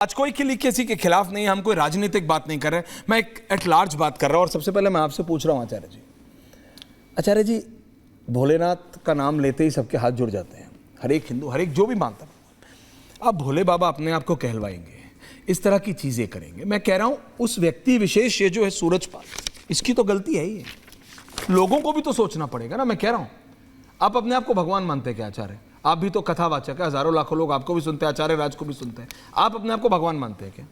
आज कोई किसी के खिलाफ नहीं, हम कोई राजनीतिक बात नहीं कर रहे, मैं एक एट लार्ज बात कर रहा हूं। और सबसे पहले मैं आपसे पूछ रहा हूं आचार्य जी, भोलेनाथ का नाम लेते ही सबके हाथ जुड़ जाते हैं, हर एक हिंदू, हर एक जो भी मानता है। अब भोले बाबा अपने आप को कहलवाएंगे, इस तरह की चीजें करेंगे। मैं कह रहा हूं उस व्यक्ति विशेष, ये जो है सूरजपाल, इसकी तो गलती है ही, लोगों को भी तो सोचना पड़ेगा ना। मैं कह रहा हूं आप अपने आप को भगवान मानते हैं क्या आचार्य? आप भी तो कथावाचक है, हजारों लाखों लोग आपको भी सुनते हैं, आचार्य राज को भी सुनते हैं। आप अपने आप को भगवान मानते हैं क्या?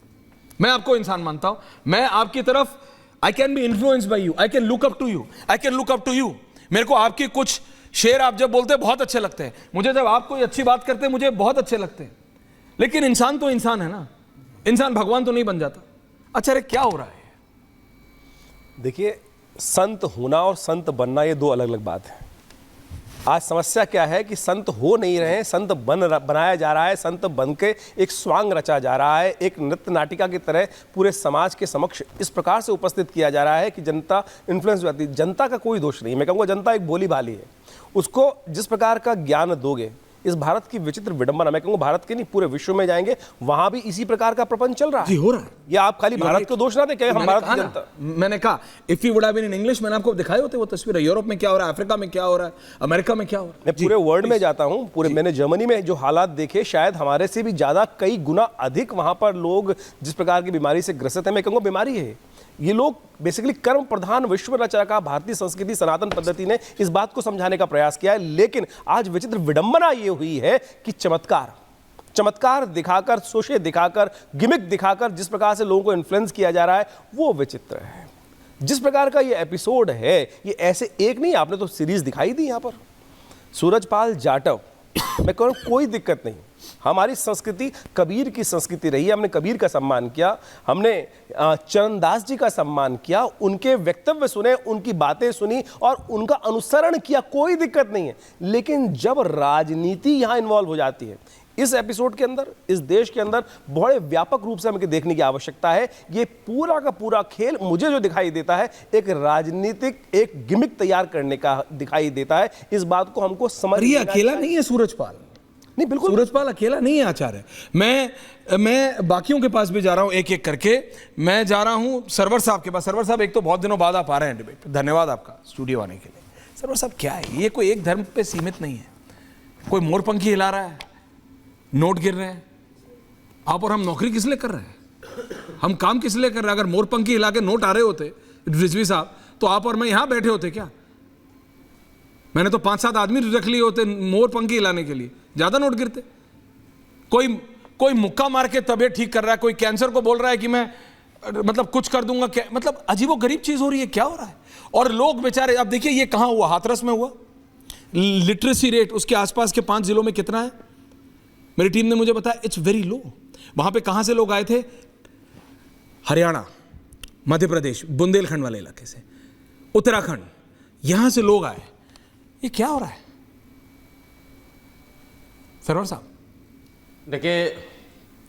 मैं आपको इंसान मानता हूं। मैं आपकी तरफ, I can be influenced by you, I can look up to you, I can look up to you. मेरे को आपकी कुछ शेर आप जब बोलते हैं बहुत अच्छे लगते हैं मुझे, जब आप कोई अच्छी बात करते हैं मुझे बहुत अच्छे लगते हैं। लेकिन इंसान तो इंसान है ना, इंसान भगवान तो नहीं बन जाता। आचार्य क्या हो रहा है? देखिए, संत होना और संत बनना ये दो अलग अलग बात है। आज समस्या क्या है कि संत हो नहीं रहे हैं, संत बनाया जा रहा है, संत बन के एक स्वांग रचा जा रहा है, एक नृत्य नाटिका की तरह पूरे समाज के समक्ष इस प्रकार से उपस्थित किया जा रहा है कि जनता इन्फ्लुएंस हो जाती है। जनता का कोई दोष नहीं, मैं कहूँगा जनता एक भोली भाली है। उसको जिस प्रकार का ज्ञान दोगे, इस भारत की विचित्र विडंबना, मैं कहूँगा भारत के नहीं पूरे विश्व में जाएंगे, वहां भी इसी प्रकार का प्रपंच चल रहा है। जी, हो रहा है। ये आप खाली भारत को दोष ना दें, क्या हम भारत की जनता। मैंने कहा if you would have been in English, मैंने आपको दिखाए होते वो तस्वीर। यूरोप में क्या हो रहा है, अफ्रीका में क्या हो रहा है, अमेरिका में क्या हो रहा है। मैं पूरे वर्ल्ड में जाता हूं, पूरे मैंने जर्मनी में जो हालात देखे, शायद हमारे से भी ज्यादा कई गुना अधिक वहां पर लोग जिस प्रकार की बीमारी से ग्रसित है, मैं कहूँगा बीमारी है। ये लोग बेसिकली कर्म प्रधान विश्व रचा का भारतीय संस्कृति सनातन पद्धति ने इस बात को समझाने का प्रयास किया है। लेकिन आज विचित्र विडंबना ये हुई है कि चमत्कार दिखाकर, सोशे दिखाकर, गिमिक दिखाकर जिस प्रकार से लोगों को इन्फ्लुएंस किया जा रहा है वो विचित्र है। जिस प्रकार का ये एपिसोड है, ये ऐसे एक नहीं, आपने तो सीरीज दिखाई दी यहाँ पर। सूरजपाल जाटव, मैं कहूँ कोई दिक्कत नहीं, हमारी संस्कृति कबीर की संस्कृति रही है। हमने कबीर का सम्मान किया, हमने चरणदास जी का सम्मान किया, उनके वक्तव्य सुने, उनकी बातें सुनी और उनका अनुसरण किया, कोई दिक्कत नहीं है। लेकिन जब राजनीति यहाँ इन्वॉल्व हो जाती है, इस एपिसोड के अंदर, इस देश के अंदर बड़े व्यापक रूप से हमें देखने की आवश्यकता है। ये पूरा का पूरा खेल मुझे जो दिखाई देता है, एक राजनीतिक एक गिमिक तैयार करने का दिखाई देता है। इस बात को हमको समझ, ये अकेला नहीं है सूरजपाल, नहीं बिल्कुल सूरजपाल अकेला नहीं है आचार्य। मैं बाकियों के पास भी जा रहा हूं, एक एक करके। मैं जा रहा हूं सरवर साहब के पास। सरवर साहब, एक तो बहुत दिनों बाद आप आ रहे हैं डिबेट पे, धन्यवाद आपका स्टूडियो आने के लिए। सरवर साहब, क्या है ये? कोई एक धर्म पे सीमित नहीं है, कोई मोरपंखी हिला रहा है, नोट गिर रहे हैं। आप और हम नौकरी किस लिए कर रहे हैं? हम काम किस लिए कर रहे हैं? अगर मोरपंखी हिला के नोट आ रहे होते रिजवी साहब, तो आप और मैं यहां बैठे होते क्या? मैंने तो 5-7 आदमी रख लिए होते मोरपंखी हिलाने के लिए, ज्यादा नोट गिरते। कोई मुक्का मार के तबीयत ठीक कर रहा है, कोई कैंसर को बोल रहा है कि मैं मतलब कुछ कर दूंगा, मतलब अजीबोगरीब चीज हो रही है। क्या हो रहा है? और लोग बेचारे, अब देखिए ये कहां हुआ, हाथरस में हुआ। लिटरेसी रेट उसके आसपास के 5 जिलों में कितना है? मेरी टीम ने मुझे बताया इट्स वेरी लो। वहां पे कहां से लोग आए थे? हरियाणा, मध्य प्रदेश, बुंदेलखंड वाले इलाके से, उत्तराखंड, यहां से लोग आए। ये क्या हो रहा है सरवर साहब? देखिए,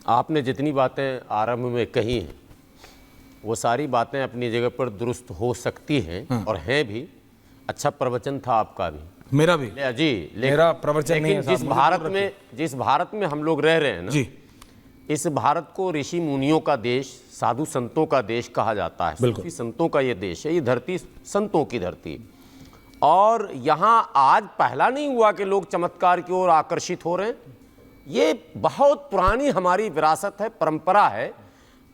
आपने जितनी बातें आरंभ में कही हैं वो सारी बातें अपनी जगह पर दुरुस्त हो सकती हैं और हैं भी। अच्छा प्रवचन था आपका भी, मेरा भी जी। मेरा प्रवचन नहीं है जिस भारत में हम लोग रह रहे हैं ना जी, इस भारत को ऋषि मुनियों का देश, साधु संतों का देश कहा जाता है। सूफी संतों का ये देश है, ये धरती संतों की धरती। और यहाँ आज पहला नहीं हुआ कि लोग चमत्कार की ओर आकर्षित हो रहे हैं। ये बहुत पुरानी हमारी विरासत है, परंपरा है।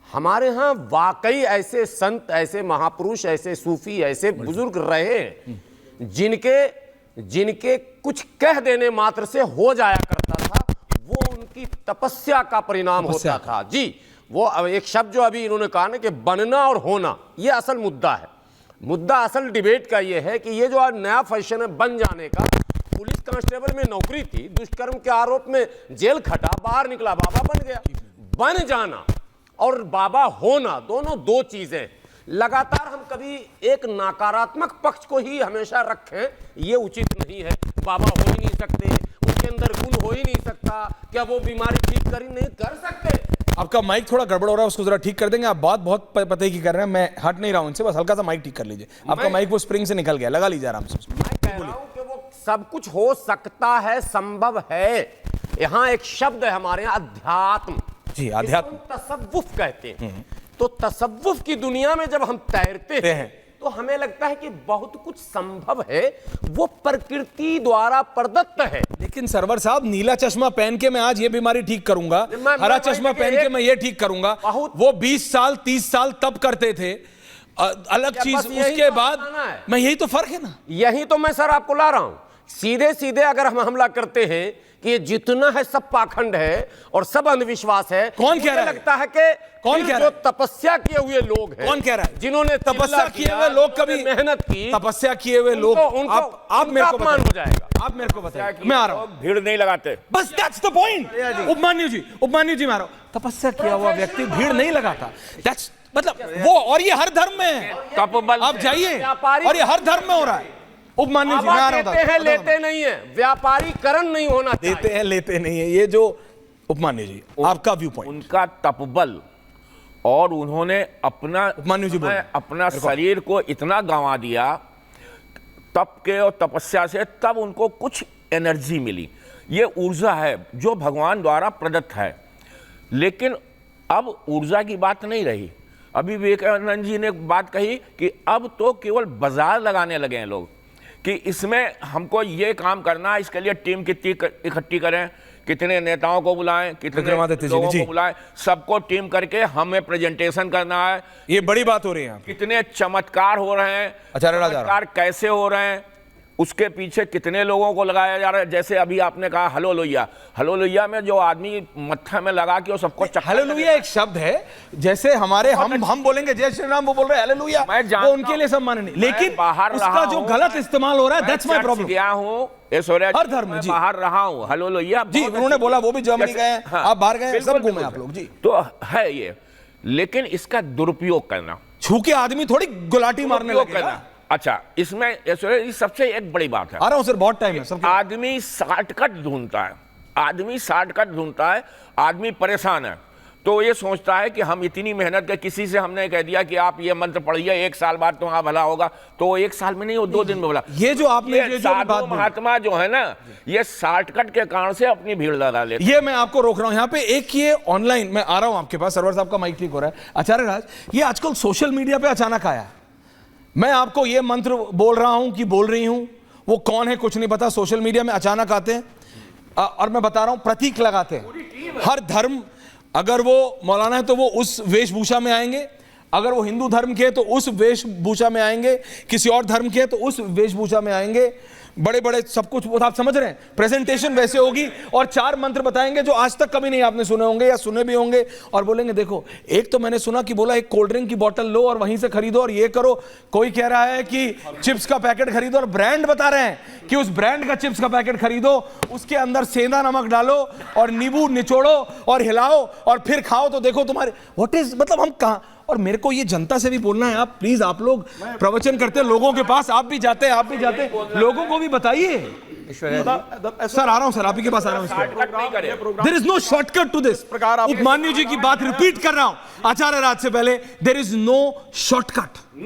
हमारे यहाँ वाकई ऐसे संत, ऐसे महापुरुष, ऐसे सूफी, ऐसे बुजुर्ग रहे जिनके कुछ कह देने मात्र से हो जाया करता था, वो उनकी तपस्या का परिणाम होता था जी। वो एक शब्द जो अभी इन्होंने कहा ना कि बनना और होना, ये असल मुद्दा है। मुद्दा असल डिबेट का ये है कि ये जो आज नया फैशन है बन जाने का। पुलिस कांस्टेबल में नौकरी थी, दुष्कर्म के आरोप में जेल खटा, बाहर निकला, बाबा बन गया। बन जाना और बाबा होना दोनों दो चीजें। लगातार हम कभी एक नकारात्मक पक्ष को ही हमेशा रखें, ये उचित नहीं है। बाबा हो ही नहीं सकते, उनके अंदर गुण हो ही नहीं सकता, क्या वो बीमारी ठीक कर ही नहीं कर सकते? आपका माइक थोड़ा गड़बड़ हो रहा है, उसको जरा ठीक कर देंगे। आप बात बहुत पते की कर रहे हैं, मैं हट नहीं रहा हूं इनसे, बस हल्का सा माइक ठीक कर लीजिए। आपका माइक वो स्प्रिंग से निकल गया, लगा लीजिए आराम से। मैं कह रहा हूं कि वो सब कुछ हो सकता है, संभव है। यहां एक शब्द है हमारे यहां, अध्यात्म। जी, अध्यात्म इसको हम तसव्वुफ कहते हैं। तो तसव्वुफ की दुनिया में जब हम तैरते हैं तो हमें लगता है कि बहुत कुछ संभव है, वो प्रकृति द्वारा प्रदत्त है। लेकिन सरवर साहब, नीला चश्मा पहन के मैं आज ये बीमारी ठीक करूंगा, हरा चश्मा पहन के मैं ये ठीक करूंगा, वो 20 साल 30 साल तब करते थे, अलग चीज। उसके बाद मैं, यही तो फर्क है ना। यही तो मैं सर आपको ला रहा हूं। सीधे सीधे अगर हम हमला करते हैं कि ये जितना है सब पाखंड है और सब अंधविश्वास है, कौन कह रहा है? लगता है कि कौन कह रहा जो है? तपस्या किए हुए लोग हैं, कौन कह रहा है? जिन्होंने तपस्या किए हुए लोग कभी मेहनत की, तपस्या किए हुए लोग, आप मेरे को अपमान हो जाएगा। आप मेरे को बताइए, मैं आ रहा हूं। भीड़ नहीं लगाते, बस दैट्स द पॉइंट। उपमान्यु जी मैं आ रहा हूं। तपस्या किया हुआ व्यक्ति भीड़ नहीं लगाता, दैट्स मतलब वो, और ये हर धर्म में है। तपबल आप जाइए, और ये हर धर्म में हो रहा है। उपमान्यु जी मैं आ रहा हूं। देते हैं, लेते नहीं है, व्यापारीकरण नहीं होना चाहिए। देते हैं लेते नहीं है, ये जो उपमान्यु जी आपका व्यू पॉइंट। उनका तपबल, और उन्होंने अपना उपमान्यु जी बोलिए। अपना शरीर को इतना गंवा दिया तप के और तपस्या से, तब उनको कुछ एनर्जी मिली। ये ऊर्जा है जो भगवान द्वारा प्रदत्त है। लेकिन अब ऊर्जा की बात नहीं रही। अभी विवेकानंद जी ने बात कही कि अब तो केवल बाजार लगाने लगे हैं लोग, कि इसमें हमको ये काम करना है, इसके लिए टीम कितनी इकट्ठी करें, कितने नेताओं को बुलाएं, कितने लोगों को बुलाएं, सबको टीम करके हमें प्रेजेंटेशन करना है। ये बड़ी बात हो रही है। कितने चमत्कार हो रहे हैं, चमत्कार कैसे हो रहे हैं, उसके पीछे कितने लोगों को लगाया जा रहा है। जैसे अभी आपने कहा हलो लोहिया, हलो लोहिया में जो आदमी मत्था में लगा के वो सबको, हलो लोहिया एक शब्द है, जैसे हमारे हम बोलेंगे जय श्री राम, वो बोल रहे हैं हलो लोहिया, वो उनके लिए सम्मान नहीं। लेकिन उसका जो गलत इस्तेमाल हो रहा है, दैट्स माय प्रॉब्लम। गया हूँ हर धर्म में बाहर रहा हूँ, हलो लोहिया जी उन्होंने बोला, वो भी जर्मनी गए, आप बाहर गए, सब घूमे आप लोग जी। तो है ये, लेकिन इसका दुरुपयोग करना, छू के आदमी थोड़ी गुलाटी मारने लगेगा। अच्छा, इसमें इस सबसे एक बड़ी बात है। आ रहा हूं सर, बहुत टाइम है सब। आदमी शॉर्टकट ढूंढता है, आदमी शॉर्टकट ढूंढता है, आदमी परेशान है, तो ये सोचता है कि हम इतनी मेहनत के, किसी से हमने कह दिया कि आप ये मंत्र पढ़िए, 1 साल बाद तुम्हारा भला होगा, तो 1 साल में नहीं, वो 2 दिन में भला। ये जो आपने ये जो साधु महात्मा जो है ना, ये शॉर्टकट के कारण से अपनी भीड़ लगा लेते। ये मैं आपको रोक रहा हूं यहाँ पे। एक ये ऑनलाइन, मैं आ रहा हूं आपके पास, सरवर साहब का माइक ठीक हो रहा है। आचार्य राज, ये आजकल सोशल मीडिया पे अचानक आया। मैं आपको ये मंत्र बोल रहा हूं कि बोल रही हूं, वो कौन है कुछ नहीं पता, सोशल मीडिया में अचानक आते हैं। और मैं बता रहा हूं, प्रतीक लगाते हैं। हर धर्म, अगर वो मौलाना है तो वो उस वेशभूषा में आएंगे, अगर वो हिंदू धर्म के तो उस वेशभूषा में आएंगे, किसी और धर्म के तो उस वेशभूषा में आएंगे। बड़े बड़े सब कुछ, वो आप समझ रहे हैं, प्रेजेंटेशन वैसे होगी, और 4 मंत्र बताएंगे जो आज तक कभी नहीं आपने सुने होंगे या सुने भी होंगे, और बोलेंगे देखो, एक तो मैंने सुना कि बोला एक कोल्ड ड्रिंक की बोतल लो और वहीं से खरीदो और ये करो। कोई कह रहा है कि चिप्स का पैकेट खरीदो, और ब्रांड बता रहे हैं कि उस ब्रांड का चिप्स का पैकेट खरीदो, उसके अंदर सेंधा नमक डालो और नींबू निचोड़ो और हिलाओ और फिर खाओ तो देखो तुम्हारे व्हाट इज, मतलब हम कहां। और मेरे को ये जनता से भी बोलना है, आप प्लीज, आप लोग प्रवचन करते हैं लोगों के पास, आप भी जाते हैं, लोगों को भी बताइए। सर आ रहा हूं सर, आप ही के पास आ रहा हूं। There is no shortcut to this. Upmanyu ji की बात रिपीट कर रहा हूं आचार्य राज से पहले, देयर इज नो शॉर्टकट।